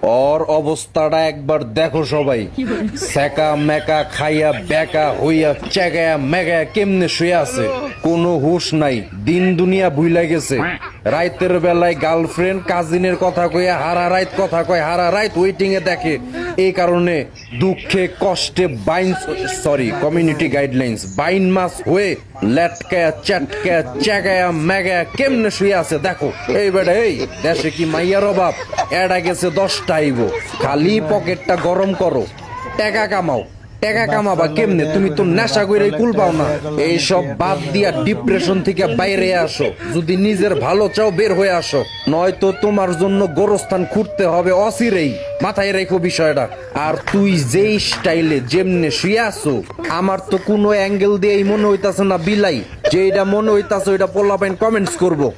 ওর অবস্থাটা একবার দেখো সবাই। সেকা মেকা খাইয়া বেকা হইয়া চেগায়া মেগায়া কেমনে শুয়ে আছে, কোনো হুশ নাই, দিন দুনিয়া ভুইলা গেছে। রাইতের বেলায় গার্লফ্রেন্ড কাজিনের কথা কইয়া হারা রাইত কথা কয়, হারা রাইত ওয়েটিং এ দেখে। এই কারণে দুঃখে কষ্টে কমিউনিটি গাইডলাইন্স বাইন মাস হয়ে লেটকায়া চ্যাটকায়া চেগায়া মেগায়া কেমনে শুয়ে আছে দেখো। এই বেটা, এই দেশে কি মাইয়ার অভাব? এডা গেছে 10টা আইব, খালি পকেটটা গরম করো, টাকা কামাও। টাকা কামাবা কেমনে? তুমি তো নেশা করে কুল পাও না। এইসব বাদ দিয়া ডিপ্রেশন থেকে বাইরে আসো, যদি নিজের ভালো চাও বের হয়ে আসো, নয়তো তোমার জন্য গোরস্থান খুঁড়তে হবে অচিরেই। মাথায় রেখো বিষয়টা। আর তুই যেই স্টাইলে যেমনে শুয়ে আসো, আমার তো কোনো অ্যাঙ্গেল দিয়েই মনে হইতাছে না বিলাই, যেটা মনে হইতাছে ওইটা পোলাপাইন কমেন্টস করবো।